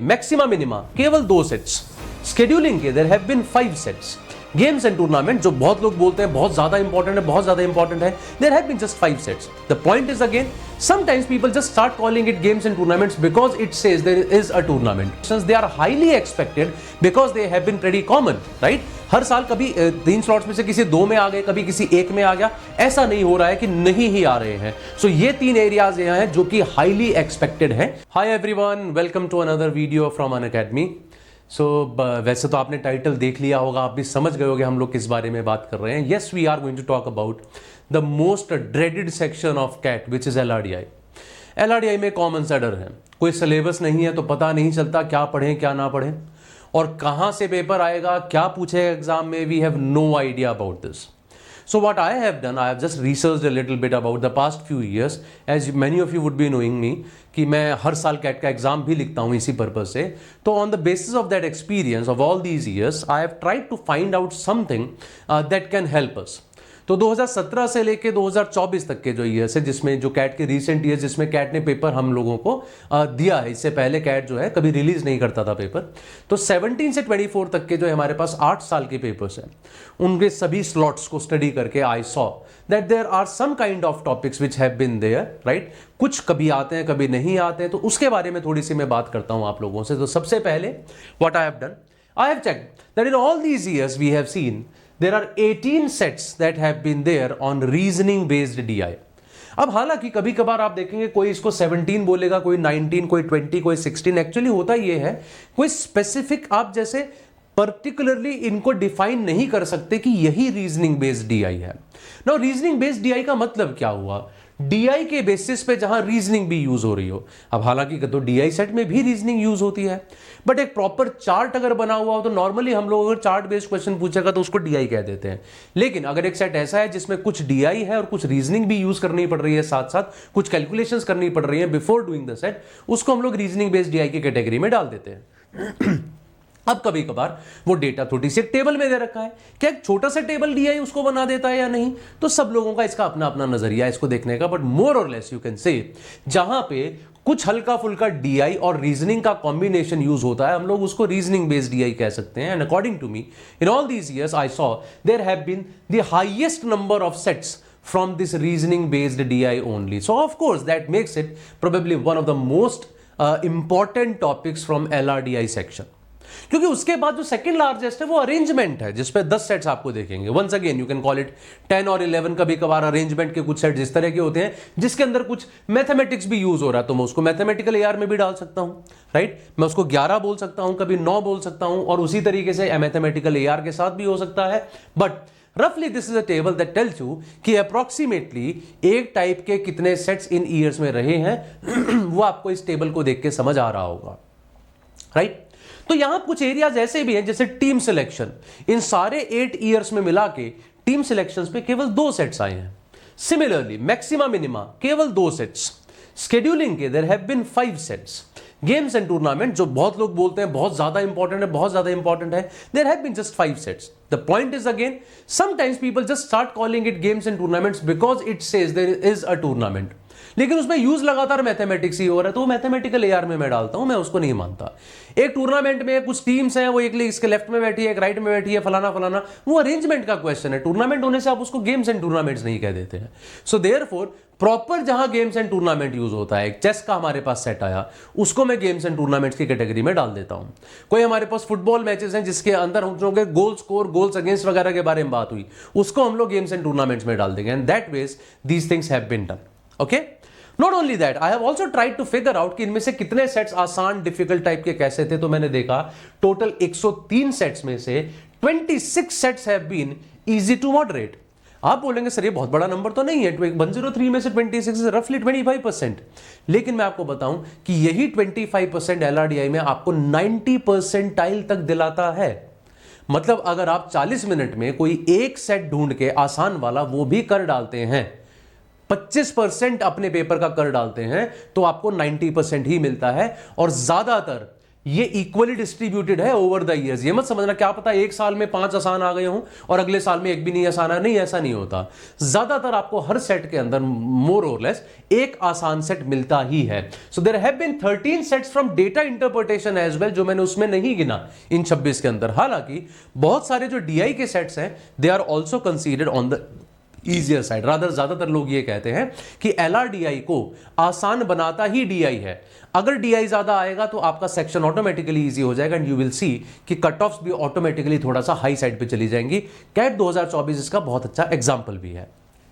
Maxima minima केवल 2 sets, scheduling के there have been 5 sets, games and tournament जो बहुत लोग बोलते हैं बहुत ज्यादा इंपॉर्टेंट है, बहुत ज्यादा इंपॉर्टेंट है, there have been just 5 sets. The point is again sometimes people just start calling it games and tournaments because it says there is a tournament. Since they are highly expected because they have been pretty common, right? हर साल कभी 3 slots में से किसी 2 में आ गए, कभी किसी 1 में आ गया, ऐसा नहीं हो रहा है कि नहीं ही आ रहे हैं. सो ये 3 एरियाज यहाँ हैं जो कि हाईली एक्सपेक्टेड हैं. Hi everyone, welcome to another video from Unacademy. So वैसे तो आपने टाइटल देख लिया होगा, आप भी समझ गए होंगे हम लोग किस बारे में बात कर रहे हैं. Yes, we are going to talk about the most dreaded section of CAT which is LRDI. LRDI में कॉमन सा डर है, कोई सिलेबस नहीं है तो पता नहीं चलता क्या पढ़ें क्या ना पढ़ें, और कहाँ से पेपर आएगा, क्या पूछेगा एग्जाम में. We have no idea about this. So what I have done, I have just researched a little bit about the past few years, as many of you would be knowing me कि मैं हर साल cat का exam भी लिखता हूँ इसी purpose से. तो on the basis of that experience of all these years I have tried to find out something that can help us. तो 2017 से लेके 2024 तक के जो ईयर्स है, जिसमें जो कैट के रीसेंट ईयर्स जिसमें कैट ने पेपर हम लोगों को दिया है, इससे पहले कैट जो है कभी रिलीज नहीं करता था पेपर. तो 17 से 24 तक के जो हमारे पास 8 साल के पेपर्स हैं, उनके सभी स्लॉट्स को स्टडी करके I saw that there are some kind of topics which have been there, right. कुछ कभी आते हैं कभी नहीं आते हैं, तो उसके बारे में थोड़ी सी मैं बात करता हूं आप लोगों से. तो सबसे पहले what I have done, I have checked that in all these years we have seen there are 18 sets that have been there on reasoning based DI. अब हालांकि कभी कभार आप देखेंगे कोई इसको 17 बोलेगा, कोई 19, कोई 20, कोई 16. एक्चुअली होता ये है, कोई स्पेसिफिक आप जैसे पर्टिकुलरली इनको डिफाइन नहीं कर सकते कि यही रीजनिंग बेस्ड DI है. नाउ रीजनिंग बेस्ड DI का मतलब क्या हुआ, DI के बेसिस पे जहां रीजनिंग भी यूज हो रही हो. अब हालांकि तो DI सेट में भी रीजनिंग यूज होती है, बट एक प्रॉपर चार्ट अगर बना हुआ हो तो नॉर्मली हम लोग अगर चार्ट बेस्ड क्वेश्चन पूछेगा तो उसको DI कह देते हैं. लेकिन अगर एक सेट ऐसा है जिसमें कुछ DI है और कुछ रीजनिंग भी यूज करनी पड़ रही है, साथ साथ कुछ कैलकुलेशंस करनी पड़ रही है बिफोर डूइंग द सेट, उसको हम लोग रीजनिंग बेस्ड DI की कैटेगरी में डाल देते हैं. अब कभी कभार वो डेटा थोड़ी सी एक टेबल में दे रखा है, क्या एक छोटा सा टेबल DI उसको बना देता है या नहीं, तो सब लोगों का इसका अपना अपना नजरिया है इसको देखने का. बट मोर और लेस यू कैन से जहां पे कुछ हल्का फुल्का DI और रीजनिंग का कॉम्बिनेशन यूज होता है, हम लोग उसको रीजनिंग बेस्ड DI कह सकते हैं. And according to me in all these years I saw there have been the highest number of sets from this reasoning based DI only. So of course that makes it probably one of the most important topics from LRDI section. क्योंकि उसके बाद जो second largest है वो arrangement है, जिसपे 10 sets आपको देखेंगे. Once again you can call it 10 और 11. कभी कभार अरेंजमेंट के कुछ सेट्स इस तरह के होते हैं जिसके अंदर कुछ मैथमेटिक्स भी यूज हो रहा है, तो मैं उसको मैथमेटिकल AR में भी डाल सकता हूं, राइट. मैं उसको 11 बोल सकता हूं, कभी 9 बोल सकता हूं, और उसी तरीके से मैथमेटिकल AR के साथ भी हो सकता है. बट रफली this is a table that tells you कि अप्रोक्सीमेटली एक टाइप के कितने सेट्स इन ईयर्स में रहे हैं वो आपको इस टेबल को देख के समझ आ रहा होगा, राइट. तो यहां कुछ एरियाज ऐसे भी हैं जैसे टीम सिलेक्शन. इन सारे 8 ईयर्स में मिला के टीम सिलेक्शंस पे केवल 2 सेट्स आए हैं. सिमिलरली मैक्सिमा मिनिमा केवल 2 सेट्स, स्केड्यूलिंग के there have been 5 sets, games and tournament जो बहुत लोग बोलते हैं बहुत ज्यादा इंपॉर्टेंट है, बहुत ज्यादा इंपॉर्टेंट है, there have been just 5 sets. The point is again sometimes people just start calling it games and tournaments because it says there is a tournament, लेकिन उसमें यूज लगातार मैथमेटिक्स ही हो रहा है, तो वो मैथमेटिकल AR में मैं डालता हूं, मैं उसको नहीं मानता. एक टूर्नामेंट में कुछ टीम्स हैं, वो एक इसके लेफ्ट में बैठी है, एक राइट में बैठी है, फलाना फलाना, वो अरेंजमेंट का क्वेश्चन है. टूर्नामेंट होने से आप उसको गेम्स एंड टूर्नामेंट्स नहीं कह देते हैं. सो देयरफॉर प्रॉपर जहां गेम्स एंड टूर्नामेंट यूज होता है, एक चेस का हमारे पास सेट आया, उसको मैं गेम्स एंड टूर्नामेंट्स की कैटेगरी में डाल देता हूं. कोई हमारे पास फुटबॉल मैचेस हैं जिसके अंदर हम लोग गोल स्कोर, गोल्स अगेंस्ट वगैरह के बारे में बात हुई, उसको हम लोग गेम्स एंड टूर्नामेंट्स में डाल देंगे. And that ways these things have been done. Okay, not only that, I have also tried to figure out कि इनमें से कितने सेट्स आसान डिफिकल्ट टाइप के कैसे थे. तो मैंने देखा टोटल 103 सेट्स में से 26 sets have been easy to moderate. आप बोलेंगे सर ये बहुत बड़ा नंबर तो नहीं है, 103 में से 26 रफली 25%. लेकिन मैं आपको बताऊं कि यही 25% LRDI में आपको 90 परसेंटाइल तक दिलाता है. मतलब अगर आप 40 मिनट में कोई एक सेट ढूंढ के आसान वाला वो भी कर डालते हैं, 25% अपने पेपर का कर डालते हैं, तो आपको 90% ही मिलता है. और ज्यादातर ये इक्वली डिस्ट्रीब्यूटेड है ओवर द ईयर्स। ये मत समझना क्या पता एक साल में 5 आसान आ गए हों और अगले साल में एक भी नहीं आसान है, नहीं ऐसा नहीं होता। ज्यादातर आपको हर सेट के अंदर मोर और लेस एक आसान सेट मिलता ही है। So there have been 13 sets from data interpretation as well, जो मैंने उसमें नहीं गिना इन 26 के अंदर। हालांकि बहुत सारे जो डीआई के सेट्स हैं they are also considered on the easier side. Rather ज्यादातर लोग ये कहते हैं कि एलआरडीआई को आसान बनाता ही डीआई है। अगर डीआई ज्यादा आएगा तो आपका सेक्शन ऑटोमेटिकली इजी हो जाएगा एंड यू विल सी कि कट ऑफ्स भी ऑटोमेटिकली थोड़ा सा हाई साइड पे चली जाएंगी। कैट 2024 इसका बहुत अच्छा एग्जांपल भी है।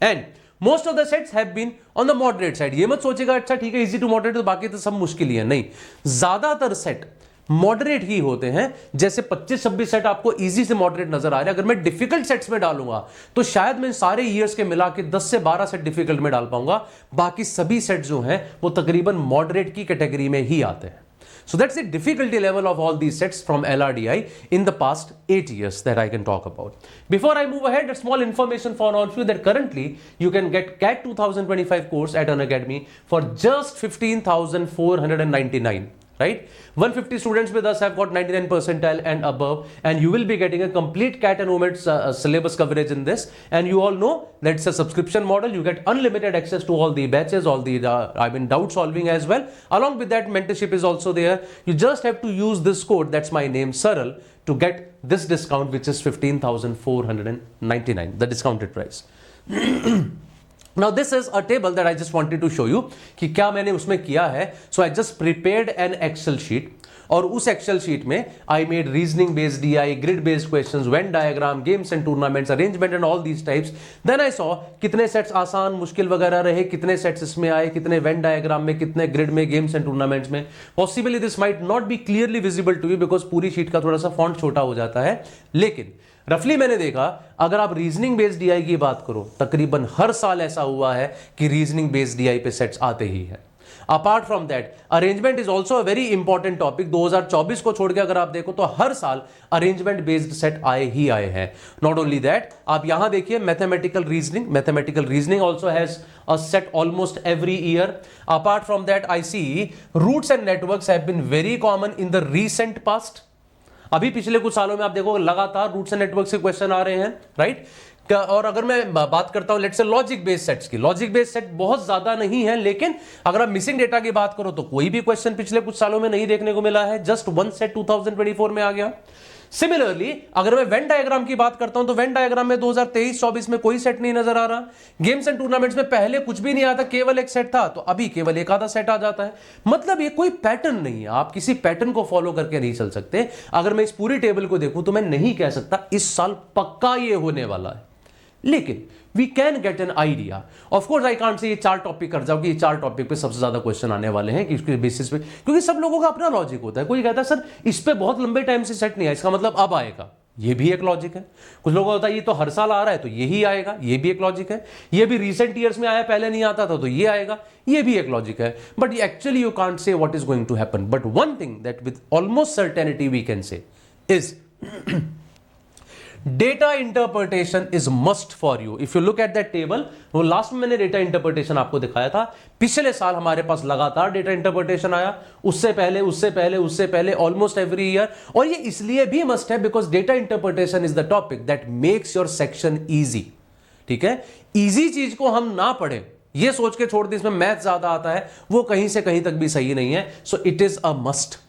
And most of the sets have been on the moderate side. ये मत सोचेगा अच्छा ठीक है इजी टू मॉडरेट तो बाकी तो सब मुश्किल ही है, नहीं, ज्यादातर सेट मॉडरेट ही होते हैं। जैसे 25-26 सेट आपको इजी से मॉडरेट नजर आ रहे हैं, अगर मैं डिफिकल्ट सेट्स में डालूंगा तो शायद मैं सारे ईयर्स के मिला के 10 से 12 सेट डिफिकल्ट में डाल पाऊंगा, बाकी सभी सेट जो हैं वो तकरीबन मॉडरेट की कैटेगरी में ही आते हैं। So that's the difficulty level of all these sets from LRDI in the past 8 years that I can talk about. Before I move ahead, a small information for all of you that currently you can get CAT 2025 course at Unacademy for just 15,499. Right? 150 students with us have got 99 percentile and above, and you will be getting a complete CAT and OMET syllabus coverage in this. And you all know that it's a subscription model. You get unlimited access to all the batches, all the doubt solving as well. Along with that, mentorship is also there. You just have to use this code, that's my name, Saral, to get this discount, which is 15,499, the discounted price. Now this is a table that I just wanted to show you कि क्या मैंने उसमें किया है. So I just prepared an Excel sheet और उस Excel sheet में I made reasoning based DI, grid based questions, Venn diagram, games and tournaments, arrangement and all these types. Then I saw कितने सेट्स आसान मुश्किल वगैरह रहे, कितने sets इसमें आए, कितने Venn diagram में, कितने ग्रिड में, गेम्स एंड टूर्नामेंट्स में. Possibly this might not be clearly visible to you because पूरी शीट का थोड़ा सा फॉन्ट छोटा हो जाता है, लेकिन रफली मैंने देखा अगर आप रीजनिंग बेस्ड डीआई की बात करो तकरीबन हर साल ऐसा हुआ है कि रीजनिंग बेस्ड डीआई पे सेट्स आते ही हैं. Apart from that arrangement is also a very important topic. 2024 को छोड़ के अगर आप देखो तो हर साल अरेंजमेंट बेस्ड सेट आए ही आए हैं. नॉट ओनली दैट, आप यहां देखिए mathematical reasoning also has a set almost every year. Apart from that I see routes and networks have been very common in the recent past. अभी पिछले कुछ सालों में आप देखो लगातार रूट्स एंड नेटवर्क से क्वेश्चन आ रहे हैं, राइट. और अगर मैं बात करता हूं let's say logic based sets की, लॉजिक बेस्ड सेट बहुत ज्यादा नहीं है, लेकिन अगर आप मिसिंग डेटा की बात करो तो कोई भी क्वेश्चन पिछले कुछ सालों में नहीं देखने को मिला है. जस्ट वन सेट 2024 में आ गया. सिमिलरली अगर मैं वेन डायग्राम की बात करता हूं तो वेन डायग्राम में 2023-24 में कोई सेट नहीं नजर आ रहा. गेम्स एंड टूर्नामेंट्स में पहले कुछ भी नहीं आता, केवल एक सेट था, तो अभी केवल एक आधा सेट आ जाता है. मतलब ये कोई पैटर्न नहीं है, आप किसी पैटर्न को फॉलो करके नहीं चल सकते. अगर मैं इस पूरी टेबल को देखूं तो मैं नहीं कह सकता इस साल पक्का ये होने वाला है, लेकिन we can get an idea. Of course I can't say ये 4 टॉपिक कर जाओ कि ये 4 टॉपिक पे सबसे ज्यादा क्वेश्चन आने वाले हैं, किसके बेसिस पे, क्योंकि सब लोगों का अपना लॉजिक होता है. कोई कहता है सर इस पे बहुत लंबे टाइम से सेट नहीं आया, इसका मतलब अब आएगा, ये भी एक लॉजिक है. कुछ लोगों को होता है ये तो हर साल आ रहा है तो यही आएगा, ये भी एक लॉजिक है. ये भी रिसेंट ईयर्स में आया, पहले नहीं आता था तो ये आएगा, ये भी एक लॉजिक है. But actually you can't say what is going to happen. But one thing that with almost certainty we can say is data interpretation is must for you. If you look at that table, वो last में मैंने data interpretation आपको दिखाया था. पिछले साल हमारे पास लगातार डेटा इंटरप्रिटेशन आया, उससे पहले ऑलमोस्ट एवरी ईयर. और ये इसलिए भी मस्ट है because data interpretation is the topic that makes your section easy. ठीक है, इजी चीज को हम ना पढ़े ये सोच के छोड़ दें इसमें मैथ ज्यादा आता है, वो कहीं से कहीं तक भी सही नहीं है. So it is a must.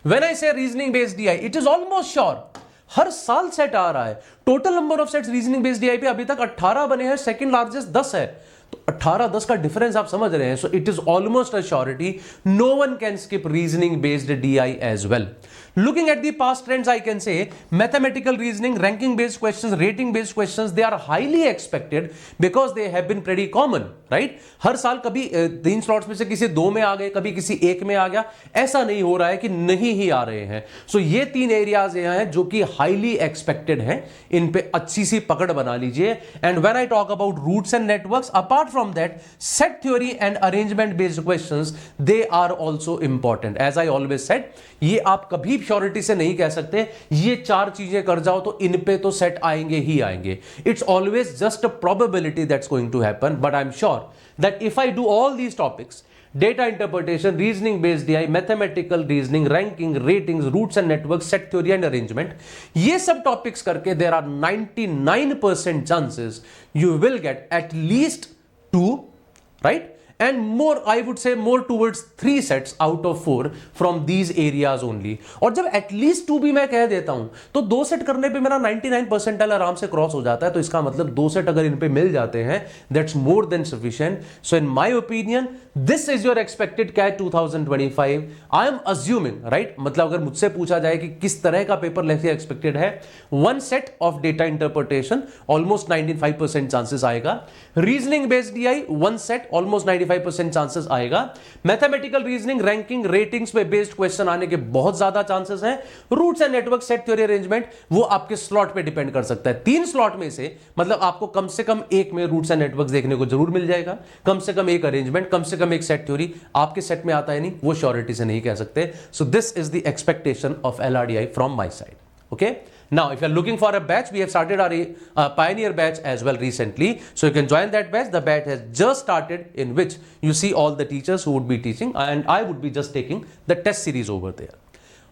When I say reasoning based DI, it is almost sure हर साल सेट आ रहा है. Total number of sets reasoning based DI पे अभी तक 18 बने हैं, सेकंड लार्जेस्ट 10 है. तो 18-10 का डिफरेंस आप समझ रहे हैं. So it is almost a surety no one can skip reasoning based DI as well. Looking at the past trends, I can say mathematical reasoning, ranking based questions, rating based questions, they are highly expected because they have been pretty common, right? हर साल कभी 3 slots में से किसी 2 में आ गए, कभी किसी 1 में आ गया, ऐसा नहीं हो रहा है कि नहीं ही आ रहे हैं. सो ये 3 एरियाज हैं जो कि हाईली एक्सपेक्टेड हैं, इन पे अच्छी सी पकड़ बना लीजिए. And when I talk about routes and networks, apart from that set theory and arrangement based questions, they are also important. As I always said, ये आप कभी श्योरिटी से नहीं कह सकते ये 4 चीजें कर जाओ तो इन पे तो सेट आएंगे ही आएंगे. It's always just a probability that's going to happen. But I am sure that if I do all these topics data interpretation, reasoning based AI, mathematical reasoning, ranking, ratings, roots and networks, set theory and arrangement. ये सब topics करके there are 99% chances you will get at least 2, right? And more, I would say more towards 3 sets out of 4 from these areas only. और जब at least 2 भी मैं कह देता हूं तो 2 सेट करने पे मेरा 99 परसेंटाइल आराम से क्रॉस हो जाता है, तो इसका मतलब 2 सेट अगर इन पे मिल जाते हैं that's more than sufficient. So in my opinion this is your expected CAT 2025. I am assuming, right, मतलब अगर मुझसे पूछा जाए कि किस तरह का पेपर लेके एक्सपेक्टेड है, 1 set of data interpretation almost 95% chances आएगा, reasoning based DI 1 set almost 95% chances आएगा, मैथमेटिकल रीजनिंग, रैंकिंग, रेटिंग्स पे बेस्ड क्वेश्चन आने के बहुत ज्यादा चांसेस हैं, routes and network, set theory, arrangement वो आपके स्लॉट पे डिपेंड कर सकता है। 3 स्लॉट में से मतलब आपको कम से कम एक में रूट्स एंड नेटवर्क देखने को जरूर मिल जाएगा, कम से कम एक अरेंजमेंट, कम से कम एक सेट थ्योरी आपके सेट में आता है नहीं, वो श्योरिटी से नहीं कह सकते। So this is the expectation of LRDI from my side. Okay, now if you're looking for a batch, we have started our pioneer batch as well recently, so you can join that batch. The batch has just started, in which you see all the teachers who would be teaching, and I would be just taking the test series over there.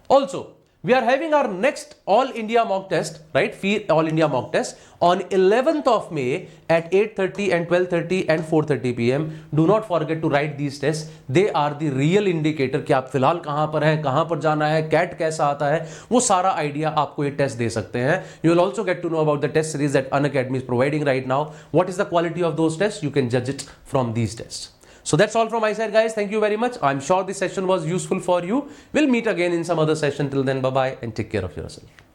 Also, we are having our next All India mock test, right? All India mock test on 11th of May at 8:30 and 12:30 and 4:30 PM. Do not forget to write these tests. They are the real indicator कि आप फिलहाल कहाँ पर हैं, कहाँ पर जाना है, कैट कैसा आता है, वो सारा आइडिया आपको ये टेस्ट दे सकते हैं। You will also get to know about the test series that Unacademy is providing right now. What is the quality of those tests? You can judge it from these tests. So that's all from my side, guys. Thank you very much. I'm sure this session was useful for you. We'll meet again in some other session. Till then, bye-bye and take care of yourself.